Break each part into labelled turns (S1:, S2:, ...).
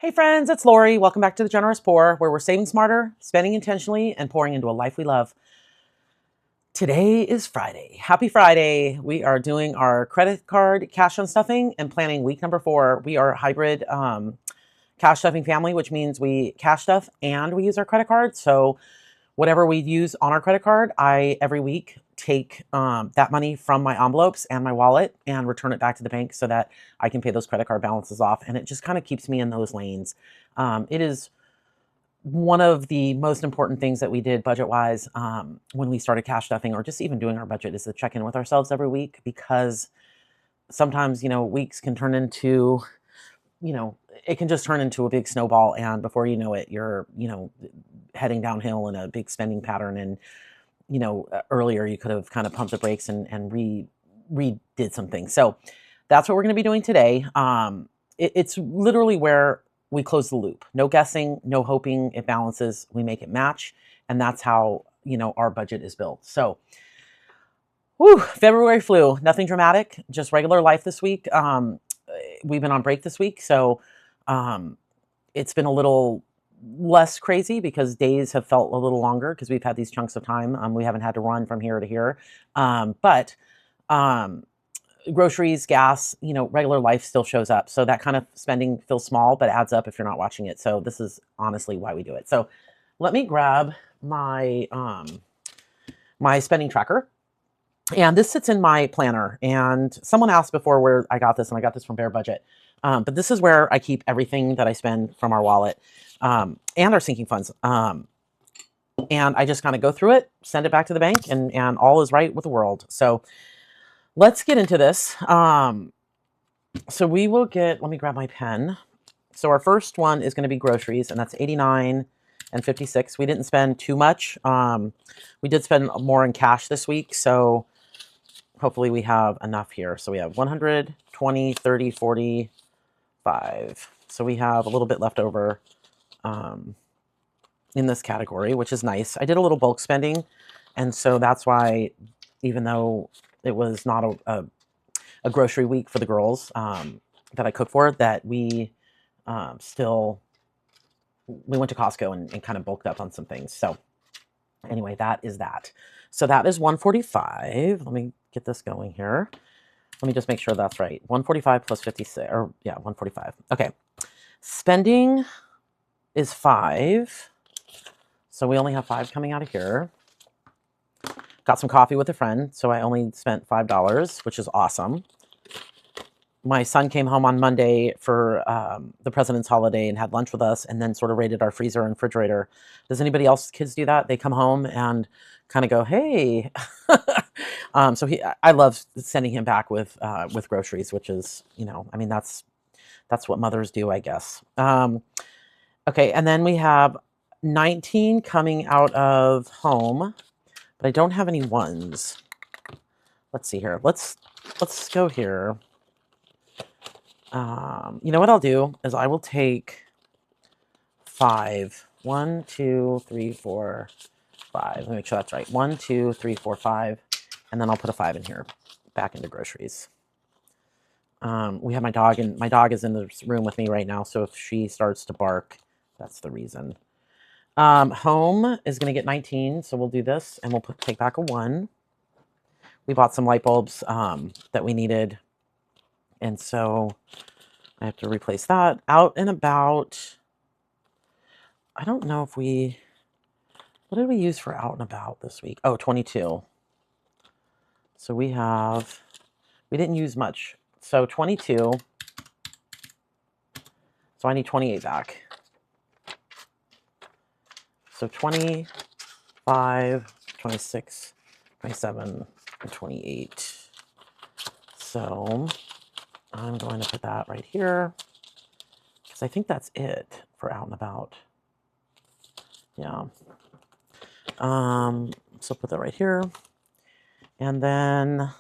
S1: Hey friends, it's Lori. Welcome back to The Generous Poor, where we're saving smarter, spending intentionally, and pouring into a life we love. Today is Friday. Happy Friday. We are doing our credit card cash unstuffing and planning week number 4. We are a hybrid cash stuffing family, which means we cash stuff and we use our credit card. So whatever we use on our credit card, I every week take that money from my envelopes and my wallet and return it back to the bank so that I can pay those credit card balances off. And it just kind of keeps me in those lanes. It is one of the most important things that we did budget-wise when we started cash stuffing, or just even doing our budget, is to check in with ourselves every week, because sometimes, weeks can turn into, it can just turn into a big snowball, and before you know it, you're, heading downhill in a big spending pattern. And, earlier you could have kind of pumped the brakes and redid some things. So that's what we're going to be doing today. It's literally where we close the loop. No guessing, no hoping it balances. We make it match. And that's how, our budget is built. So, February flew. Nothing dramatic, just regular life this week. We've been on break this week. So it's been a little less crazy because days have felt a little longer because we've had these chunks of time. We haven't had to run from here to here. But groceries, gas, regular life still shows up. So that kind of spending feels small, but adds up if you're not watching it. So this is honestly why we do it. So let me grab my, my spending tracker. And this sits in my planner. And someone asked before where I got this, and I got this from Bear Budget. But this is where I keep everything that I spend from our wallet and our sinking funds. And I just kind of go through it, send it back to the bank, and all is right with the world. So let's get into this. So we will let me grab my pen. So our first one is going to be groceries, and that's 89 and 56. We didn't spend too much. We did spend more in cash this week, so hopefully we have enough here. So we have 100, 20, 30, 45. So we have a little bit left over in this category, which is nice. I did a little bulk spending, and so that's why, even though it was not a grocery week for the girls that I cook for, that we still, we went to Costco and kind of bulked up on some things. So anyway, that is that. So that is 145. Let me get this going here. Let me just make sure that's right. 145 plus 56, or yeah, 145. Okay. Spending is 5. So we only have 5 coming out of here. Got some coffee with a friend, so I only spent $5, which is awesome. My son came home on Monday for the President's holiday and had lunch with us, and then sort of raided our freezer and refrigerator. Does anybody else, kids, do that? They come home and kind of go, hey. So I love sending him back with groceries, which is, I mean, that's what mothers do, I guess. Okay, and then we have 19 coming out of home, but I don't have any ones. Let's see here. Let's go here. You know what I'll do is I will take 5. 1, 2, 3, 4, 5. Let me make sure that's right. 1, 2, 3, 4, 5. And then I'll put a 5 in here, back into groceries. We have my dog, and my dog is in the room with me right now. So if she starts to bark, that's the reason. Home is going to get 19. So we'll do this, and we'll take back a 1. We bought some light bulbs that we needed. And so I have to replace that. Out and about. I don't know if what did we use for out and about this week? Oh, 22. So we didn't use much. So 22. So I need 28 back. So 25, 26, 27, and 28. So I'm going to put that right here, because I think that's it for out and about. Yeah. So put that right here. And then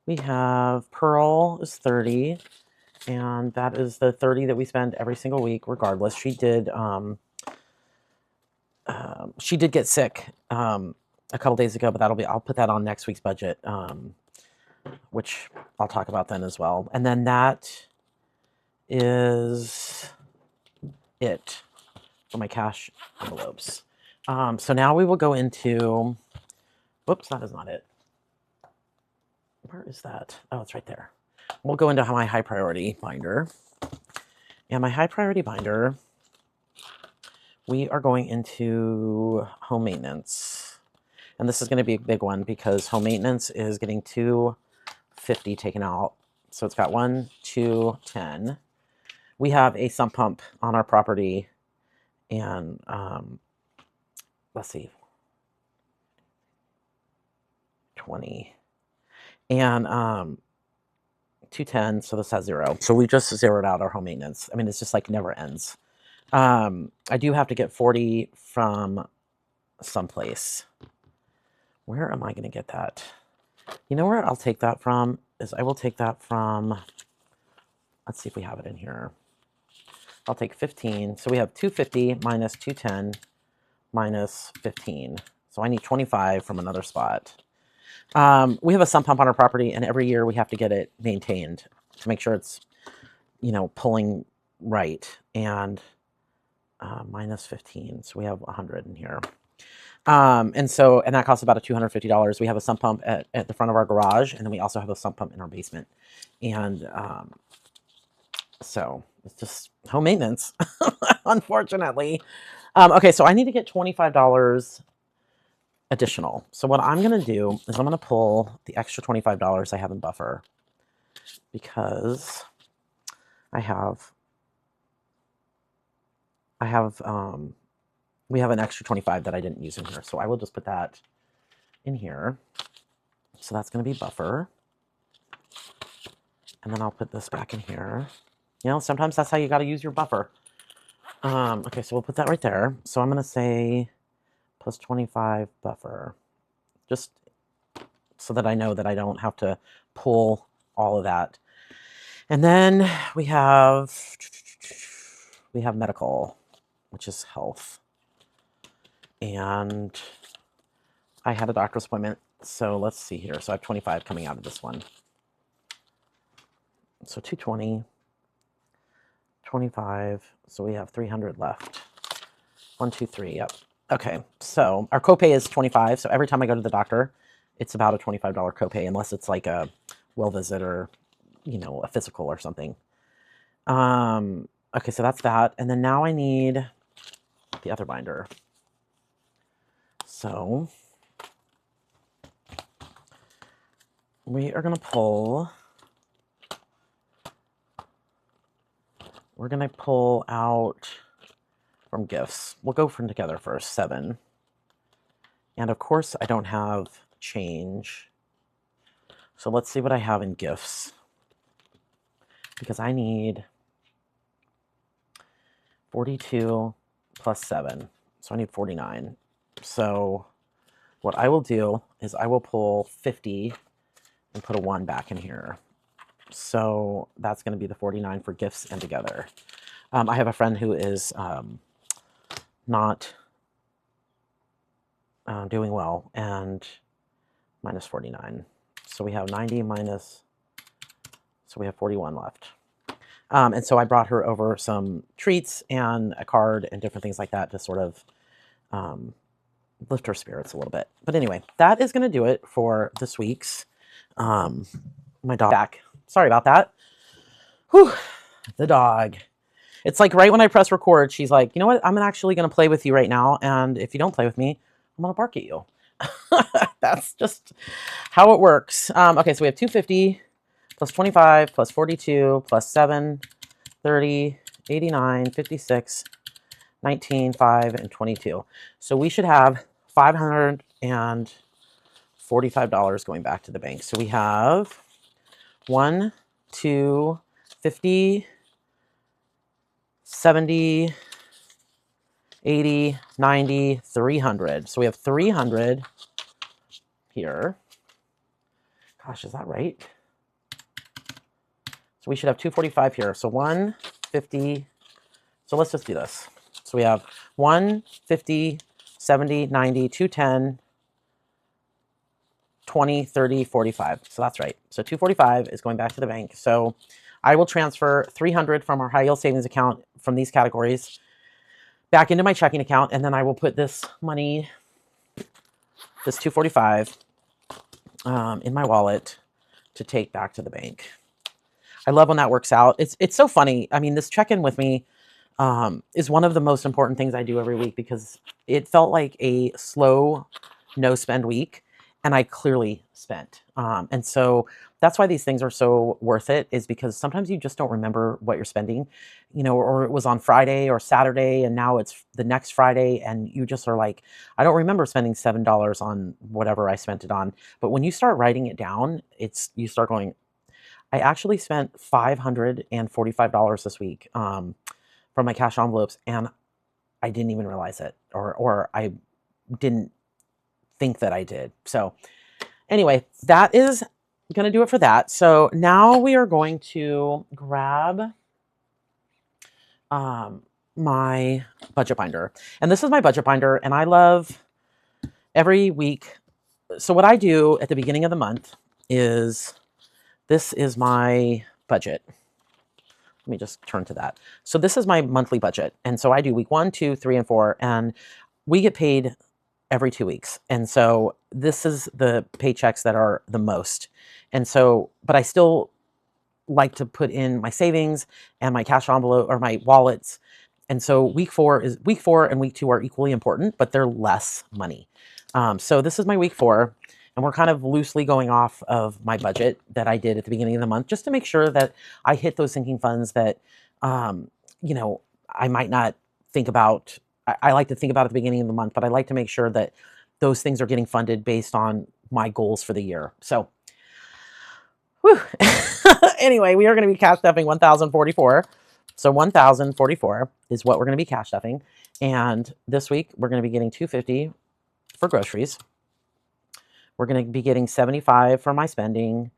S1: we have Pearl is 30. And that is the 30 that we spend every single week, regardless. She did get sick a couple days ago, but I'll put that on next week's budget, which I'll talk about then as well. And then that is it for my cash envelopes. So now we will go into, whoops, that is not it. Where is that? Oh, it's right there. We'll go into my high priority binder. And my high priority binder, we are going into home maintenance. And this is going to be a big one because home maintenance is getting $250 taken out. So it's got 1, 2, 10. We have a sump pump on our property, and let's see, 20 and 210. So this has 0. So we just zeroed out our home maintenance. I mean, it's just like never ends. I do have to get 40 from someplace. Where am I going to get that? You know where I'll take that from is I will take that from, let's see if we have it in here. I'll take 15. So we have 250 minus 210 minus 15. So I need 25 from another spot. We have a sump pump on our property, and every year we have to get it maintained to make sure it's, you know, pulling right. And minus 15. So we have 100 in here. And that costs about $250. We have a sump pump at the front of our garage, and then we also have a sump pump in our basement. And so it's just home maintenance, unfortunately. Okay, so I need to get $25 additional. So what I'm going to do is I'm going to pull the extra $25 I have in buffer because we have an extra 25 that I didn't use in here. So I will just put that in here. So that's going to be buffer. And then I'll put this back in here. You know, sometimes that's how you got to use your buffer. Okay, so we'll put that right there. So I'm going to say plus 25 buffer, just so that I know that I don't have to pull all of that. And then we have medical, which is health. And I had a doctor's appointment. So let's see here. So I have 25 coming out of this one. So 220, 25. So we have 300 left. 1, 2, 3. Yep. Okay. So our copay is 25. So every time I go to the doctor, it's about a $25 copay, unless it's like a well visit or, you know, a physical or something. Okay. So that's that. And then now I need the other binder. So we are going to pull, out from gifts. We'll go from together first, 7. And of course I don't have change. So let's see what I have in gifts, because I need 42 plus 7. So I need 49. So what I will do is I will pull 50 and put a 1 back in here. So that's going to be the 49 for gifts and together. I have a friend who is not doing well, and minus 49. So we have 90 minus, so we have 41 left. And so I brought her over some treats and a card and different things like that to sort of lift her spirits a little bit. But anyway, that is going to do it for this week's my dog back. Sorry about that. Whew, the dog. It's like right when I press record, she's like, you know what? I'm actually going to play with you right now. And if you don't play with me, I'm going to bark at you. That's just how it works. Okay, so we have 250 plus 25 plus 42 plus 7, 30, 89, 56, 19, 5, and 22. So we should have $545 going back to the bank. So we have 1, 2, 50, 70, 80, 90, 300. So we have 300 here. Gosh, is that right? So we should have 245 here. So 150. So let's just do this. So we have 150, 70, 90, 210, 20, 30, 45. So that's right. So 245 is going back to the bank. So I will transfer 300 from our high yield savings account from these categories back into my checking account, and then I will put this money, this $245, in my wallet to take back to the bank. I love when that works out. It's so funny. I mean, this check-in with me is one of the most important things I do every week, because it felt like a slow, no spend week, and I clearly spent. And so that's why these things are so worth it, is because sometimes you just don't remember what you're spending, or it was on Friday or Saturday, and now it's the next Friday, and you just are like, I don't remember spending $7 on whatever I spent it on. But when you start writing it down, you start going, I actually spent $545 this week from my cash envelopes, and I didn't even realize it, or I didn't think that I did. So anyway, that is going to do it for that. So now we are going to grab my budget binder. And this is my budget binder, and I love every week. So what I do at the beginning of the month is, this is my budget. Let me just turn to that. So this is my monthly budget. And so I do week 1, 2, 3, and 4, and we get paid every 2 weeks. And so this is the paychecks that are the most. And so, but I still like to put in my savings and my cash envelope or my wallets. And so week 4 and week 2 are equally important, but they're less money. So this is my week 4. And we're kind of loosely going off of my budget that I did at the beginning of the month, just to make sure that I hit those sinking funds that, I might not think about. I like to think about at the beginning of the month, but I like to make sure that those things are getting funded based on my goals for the year. So, whew. Anyway, we are going to be cash stuffing 1,044. So 1,044 is what we're going to be cash stuffing. And this week, we're going to be getting $250 for groceries. We're going to be getting $75 for my spending,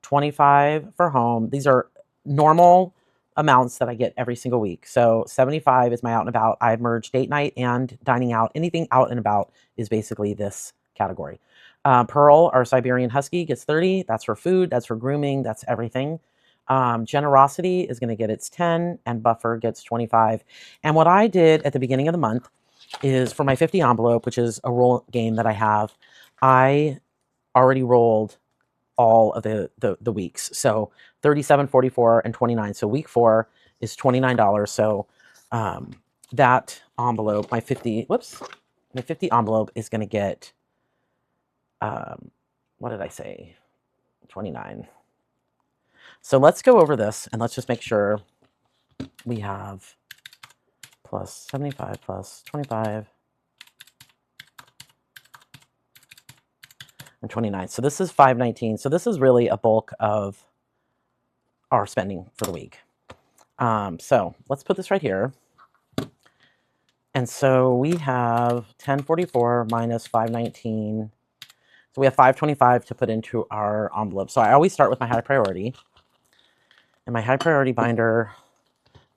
S1: $25 for home. These are normal amounts that I get every single week. So $75 is my out and about. I've merged date night and dining out. Anything out and about is basically this category. Pearl, our Siberian Husky, gets $30. That's for food. That's for grooming. That's everything. Generosity is going to get its $10, and Buffer gets $25. And what I did at the beginning of the month is, for my 50 envelope, which is a roll game that I have, I already rolled all of the weeks. So 37, 44, and 29. So week 4 is $29. So that envelope, my 50 envelope is going to get, what did I say? 29. So let's go over this, and let's just make sure we have plus 75 plus 25 and 29. So this is 519. So this is really a bulk of our spending for the week. So let's put this right here. And so we have 1044 minus 519. So we have 525 to put into our envelope. So I always start with my high priority. And my high priority binder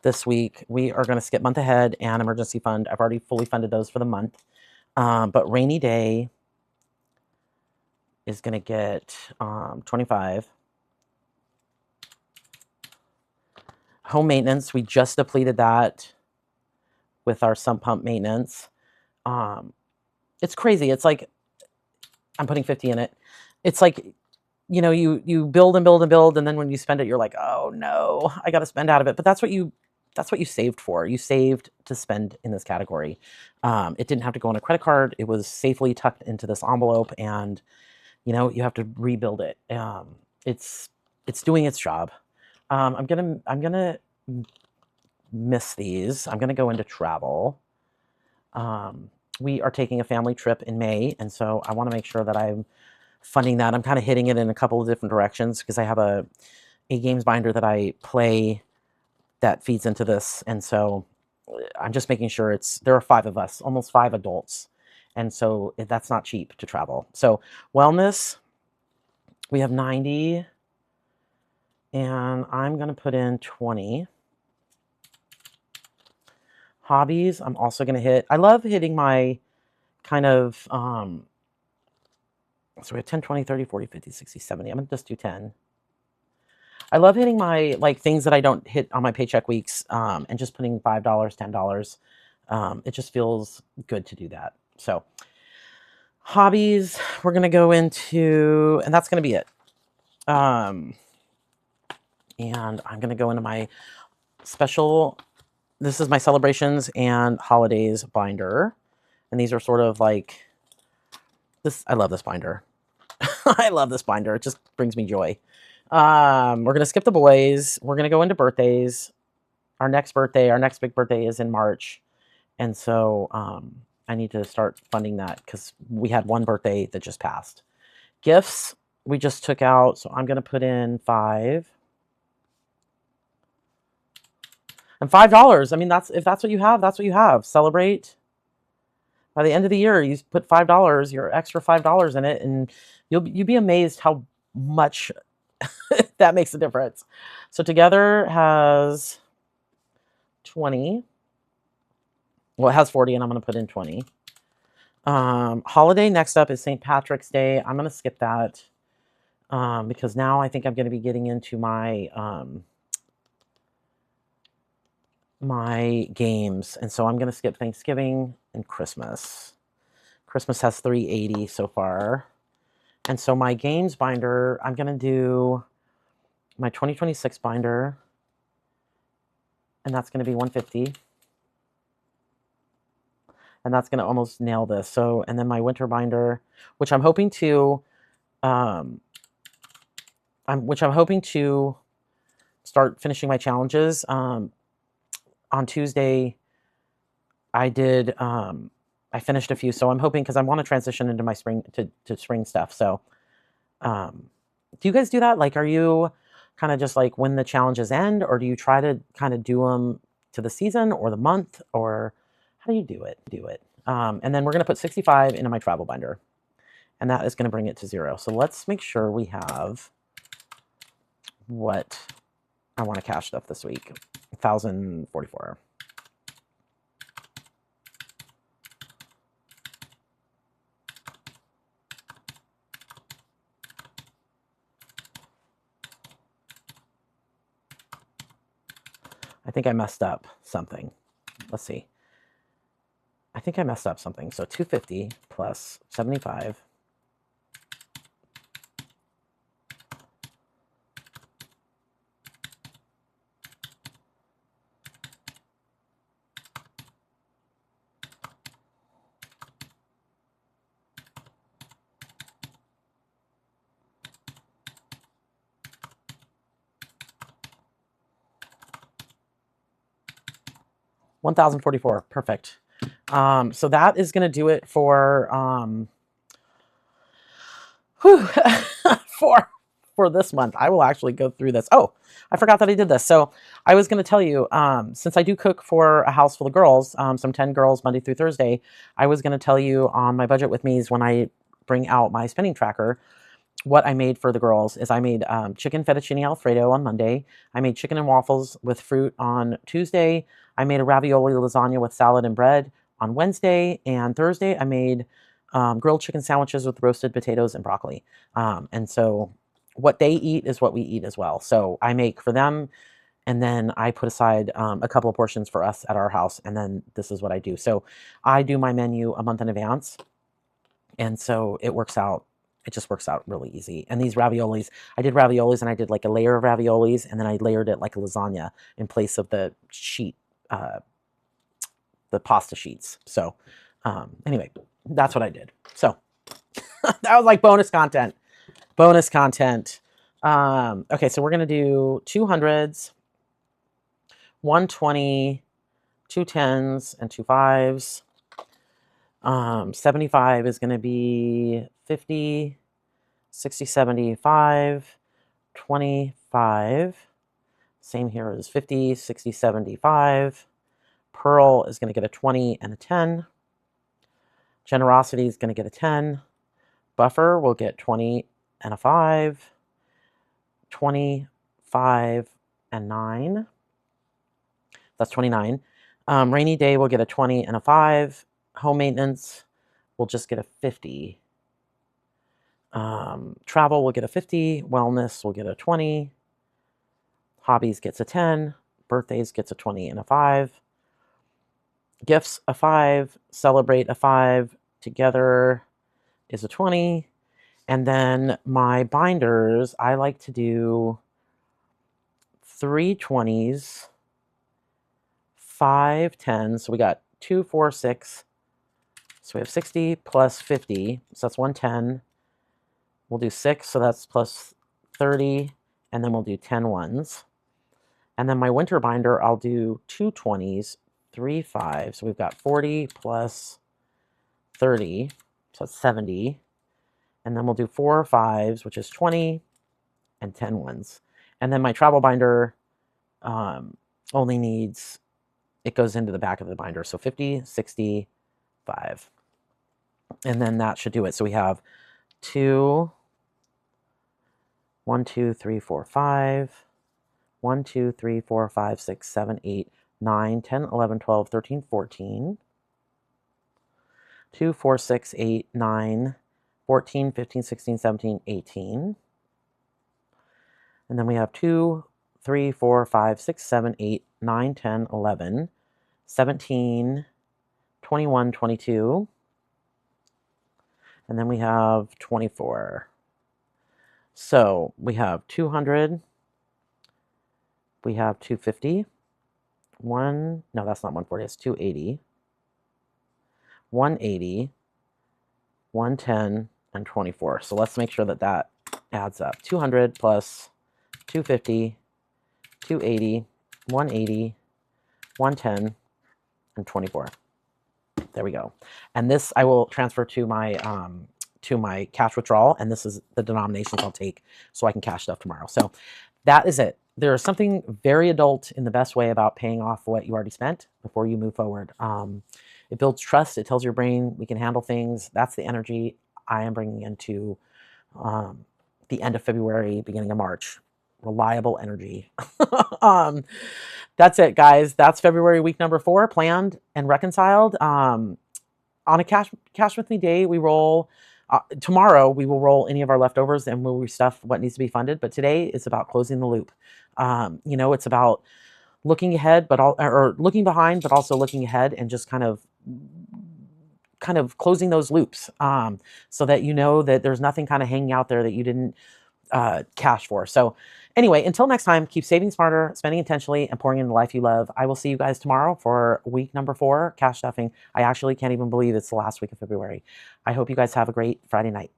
S1: this week, we are going to skip month ahead and emergency fund. I've already fully funded those for the month. But rainy day is going to get 25. Home maintenance, we just depleted that with our sump pump maintenance. It's crazy. It's like, I'm putting 50 in it. It's like, you build and build and build, and then when you spend it, you're like, oh no, I got to spend out of it. But that's what you saved for. You saved to spend in this category. It didn't have to go on a credit card. It was safely tucked into this envelope, and you have to rebuild it. It's doing its job. I'm gonna miss these. I'm gonna go into travel. We are taking a family trip in May, and so I want to make sure that I'm funding that. I'm kind of hitting it in a couple of different directions, because I have a games binder that I play that feeds into this, and so I'm just making sure there are 5 of us, almost 5 adults, and so that's not cheap to travel. So wellness, we have 90, and I'm going to put in 20. Hobbies, I'm also going to hit. I love hitting my kind of, so we have 10, 20, 30, 40, 50, 60, 70. I'm going to just do 10. I love hitting my, things that I don't hit on my paycheck weeks, and just putting $5, $10 It just feels good to do that. So hobbies, we're going to go into, and that's going to be it. And I'm going to go into my special, this is my celebrations and holidays binder. And these are sort of like this. I love this binder. I love this binder. It just brings me joy. We're going to skip the boys. We're going to go into birthdays. Our next big birthday is in March. And so I need to start funding that because we had one birthday that just passed. Gifts, we just took out. So I'm going to put in 5. And $5. I mean, if that's what you have, that's what you have. Celebrate. By the end of the year, you put $5, your extra $5 in it, and you'll be amazed how much that makes a difference. So together has 20. Well, it has 40, and I'm going to put in 20. Holiday next up is St. Patrick's Day. I'm going to skip that because now I think I'm going to be getting into my my games, and so I'm going to skip Thanksgiving and Christmas. Christmas has 380 so far. And so my games binder, I'm going to do my 2026 binder, and that's going to be 150. And that's going to almost nail this. So, and then my winter binder, which I'm hoping to, start finishing my challenges. On Tuesday, I did, I finished a few. So I'm hoping, because I want to transition into my spring to spring stuff. So, do you guys do that? Like, are you kind of just like when the challenges end, or do you try to kind of do them to the season or the month, or how do you do it? And then we're going to put 65 into my travel binder, and that is going to bring it to 0. So let's make sure we have what I want to cash stuff this week. 1,044. I think I messed up something. Let's see. I think I messed up something. So 250 plus 75. $1,044. Perfect. So that is going to do it for for this month. I will actually go through this. Oh, I forgot that I did this. So I was going to tell you, since I do cook for a house full of girls, some 10 girls Monday through Thursday, I was going to tell you on my budget with me's when I bring out my spending tracker. What I made for the girls is I made chicken fettuccine Alfredo on Monday. I made chicken and waffles with fruit on Tuesday. I made a ravioli lasagna with salad and bread on Wednesday. And Thursday, I made grilled chicken sandwiches with roasted potatoes and broccoli. And so what they eat is what we eat as well. So I make for them, and then I put aside a couple of portions for us at our house. And then this is what I do. So I do my menu a month in advance. And so it works out. It just works out really easy. And these raviolis, I did raviolis, and I did like a layer of raviolis, and then I layered it like a lasagna in place of the sheet, the pasta sheets. So anyway, that's what I did. So that was like bonus content. Bonus content. Okay, so we're going to do 200s, 120, 210s, and 25s. 75 is going to be 50, 60, 75, 25. Same here is 50, 60, 75. Pearl is going to get a 20 and a 10. Generosity is going to get a 10. Buffer will get 20 and a 5. 25 and 9. That's 29. Rainy day will get a 20 and a 5. Home maintenance will just get a 50. Travel will get a 50. Wellness will get a 20. Hobbies gets a 10. Birthdays gets a 20 and a 5. Gifts a 5, celebrate a 5, together is a 20. And then my binders, I like to do 3 20s, 5 10s. So we got 2, 4, 6. So we have 60 plus 50. So that's 110. We'll do 6. So that's plus 30. And then we'll do 10 ones. And then my winter binder, I'll do 2 20s, 3 5s. So we've got 40 plus 30. So that's 70. And then we'll do 4 5s, which is 20, and 10 ones. And then my travel binder only needs, it goes into the back of the binder. So 50, 60, 5. And then that should do it. So we have 2, 1, 2, 3, 4, 5, 1, 2, 3, 4, 5, 6, 7, 8, 9, 10, 11, 12, 13, 14, 2, 4, 6, 8, 9, 14, 15, 16, 17, 18. And then we have 2, 3, 4, 5, 6, 7, 8, 9, 10, 11, 17, 21, 22. And then we have 24. So we have 200. We have 250. No, that's not 140. It's 280. 180. 110 and 24. So let's make sure that that adds up. 200 plus 250, 280, 180, 110, and 24. There we go. And this I will transfer to my cash withdrawal, and this is the denominations I'll take so I can cash stuff tomorrow. So that is it. There is something very adult in the best way about paying off what you already spent before you move forward. It builds trust. It tells your brain we can handle things. That's the energy I am bringing into the end of February, beginning of March. Reliable energy. That's it, guys. That's February week number 4, planned and reconciled. On a cash with me day, we roll. Tomorrow we will roll any of our leftovers and we'll restuff what needs to be funded. But today it's about closing the loop. It's about looking ahead, or looking behind, but also looking ahead, and just kind of closing those loops, so that you know that there's nothing kind of hanging out there that you didn't cash for. So anyway, until next time, keep saving smarter, spending intentionally, and pouring in the life you love. I will see you guys tomorrow for week number 4, cash stuffing. I actually can't even believe it's the last week of February. I hope you guys have a great Friday night.